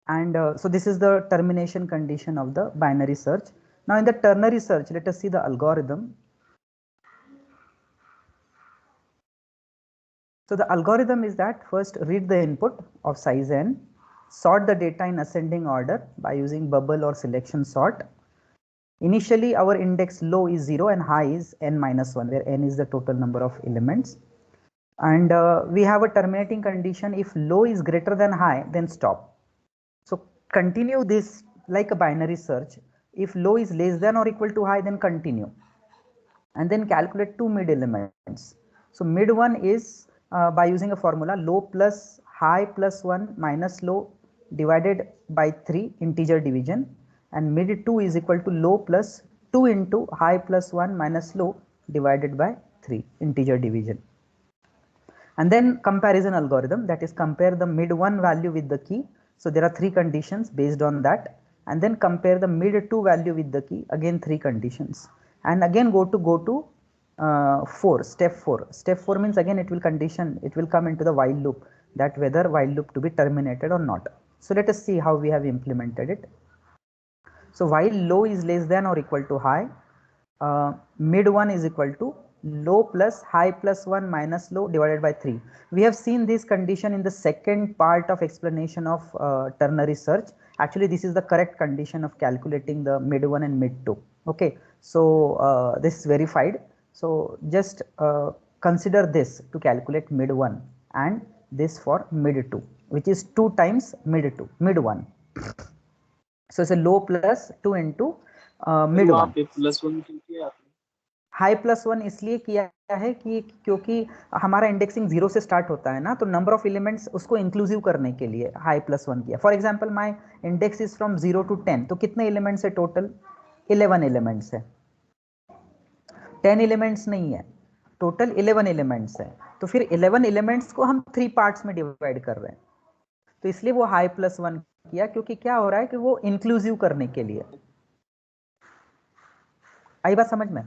And so this is the termination condition of the binary search. Now in the ternary search, let us see the algorithm. So the algorithm is that first read the input of size n, sort the data in ascending order by using bubble or selection sort. Initially our index low is 0 and high is n minus 1, where n is the total number of elements. And we have a terminating condition. If low is greater than high, then stop. So continue this like a binary search. If low is less than or equal to high, then continue. And then calculate two mid elements. So mid one is by using a formula low plus high plus 1 minus low divided by 3 integer division, and mid 2 is equal to low plus 2 into high plus 1 minus low divided by 3 integer division. And then comparison algorithm, that is compare the mid 1 value with the key. So there are 3 conditions based on that, and then compare the mid 2 value with the key, again 3 conditions, and again go to 4, step 4. Step 4 means again it will condition, it will come into the while loop, that whether while loop to be terminated or not. So let us see how we have implemented it. So while low is less than or equal to high, mid 1 is equal to low plus high plus 1 minus low divided by 3. We have seen this condition in the second part of explanation of ternary search. Actually this is the correct condition of calculating the mid 1 and mid 2. Okay, so this is verified. So just consider this to calculate mid 1 and this for mid 2, which is 2 times mid 2, mid 1. So it's a low plus 2 into mid 1. Plus 1 क्यों किया आपने? High plus 1 इसलिए किया है कि क्योंकि हमारा indexing 0 से स्टार्ट होता है ना, तो नंबर ऑफ एलिमेंट्स उसको इंक्लूसिव करने के लिए हाई प्लस 1 किया. For example my index is from 0 to 10, तो कितने एलिमेंट्स है टोटल? 11 एलिमेंट्स है. 10 एलिमेंट्स नहीं है, टोटल 11 एलिमेंट्स है. तो फिर 11 एलिमेंट्स को हम 3 पार्ट्स में डिवाइड कर रहे हैं, तो इसलिए वो हाई प्लस 1 किया, क्योंकि क्या हो रहा है कि वो इंक्लूसिव करने के लिए. आई बात समझ में?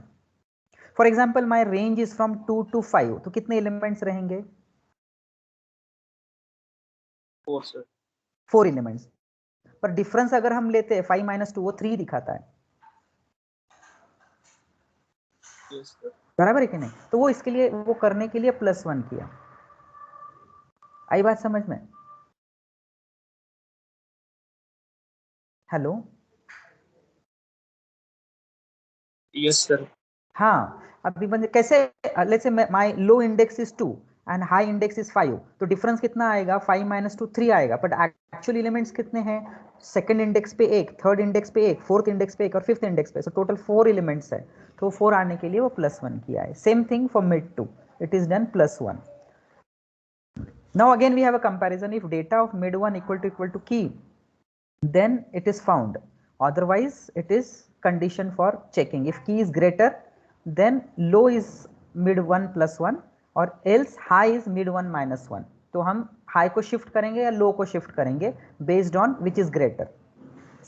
For example my range is from 2 to 5, तो कितने एलिमेंट्स रहेंगे? 4 सर. 4 एलिमेंट्स. पर डिफरेंस अगर हम लेते हैं 5 minus 2, वो 3 दिखाता है. Yes sir. बराबर है कि नहीं? तो वो इसके लिए, वो करने के लिए प्लस 1 किया. आई बात समझ में? हेलो. Yes sir. हाँ, अभी बंद कैसे, let's say my low index is 2 and high index is 5, तो डिफरेंस कितना आएगा? 5 minus 2 3 आएगा. बट एक्चुअल एलिमेंट्स कितने हैं? सेकंड इंडेक्स पे 1, थर्ड इंडेक्स पे 1, फोर्थ इंडेक्स पे 1 और फिफ्थ इंडेक्स पे, सो टोटल 4 एलिमेंट्स है. तो 4 आने के लिए वो प्लस 1 किया है. Same thing for mid 2, it is done plus 1. Now again we have a comparison. If data of mid 1 equal to key, then it is found, otherwise it is condition for checking. If key is greater, then low is mid 1 plus 1, or else high is mid 1 minus 1. तो हम high को shift करेंगे या low को shift करेंगे based on which is greater.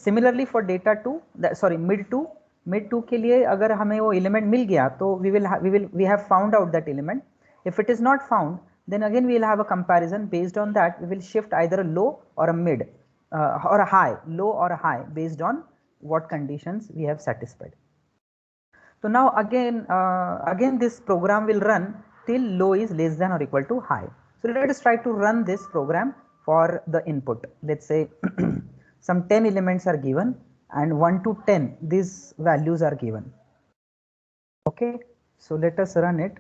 Similarly for data 2, sorry mid 2 के लिए अगर हमें वो element मिल गया तो we have found out that element. If it is not found, then again we will have a comparison. Based on that we will shift either a low or a mid or a high, low or a high, based on what conditions we have satisfied. So now again this program will run till low is less than or equal to high. So let us try to run this program for the input. Let's say some 10 elements are given and 1 to 10 these values are given. Okay, so let us run it.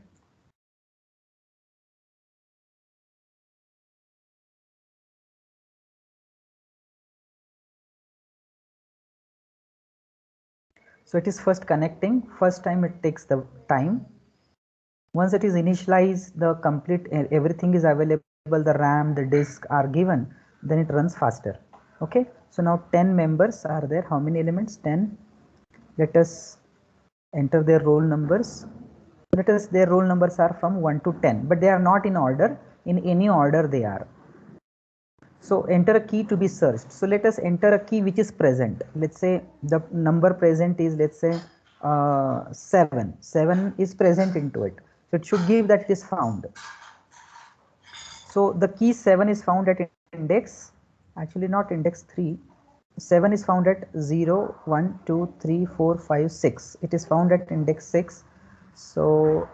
So it is first connecting. First time it takes the time. Once it is initialized, the complete everything is available, the RAM, the disk are given, then it runs faster. Okay, so now 10 members are there. How many elements? 10. Let us enter their roll numbers. Let us, their roll numbers are from 1 to 10, but they are not in order. In any order they are. So enter a key to be searched. So let us enter a key which is present. Let's say the number present is, let's say 7. 7 is present into it. So it should give that it is found. So the key 7 is found at index Actually not index 3. 7 is found at 0, 1, 2, 3, 4, 5, 6. It is found at index 6. So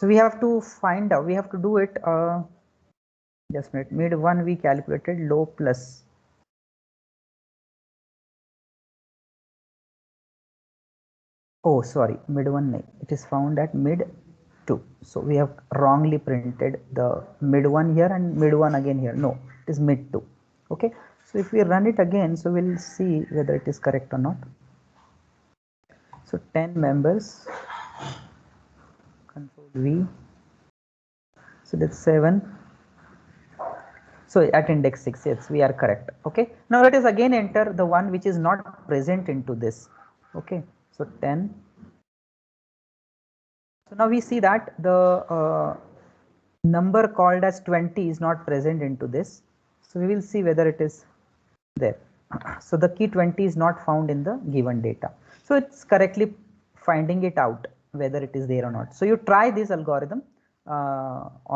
we have to find out, we have to do it, just a minute, mid 1 we calculated low plus. Oh, sorry, mid 1, it is found at mid 2. So we have wrongly printed the mid 1 here and mid 1 again here. No, it is mid 2. Okay, so if we run it again, so we'll see whether it is correct or not. So 10 members, control V. So that's 7. So at index 6, yes, we are correct. Okay, now let us again enter the one which is not present into this. Okay, so 10. So now we see that the number called as 20 is not present into this. So we will see whether it is there. So the key 20 is not found in the given data. So it's correctly finding it out whether it is there or not. So you try this algorithm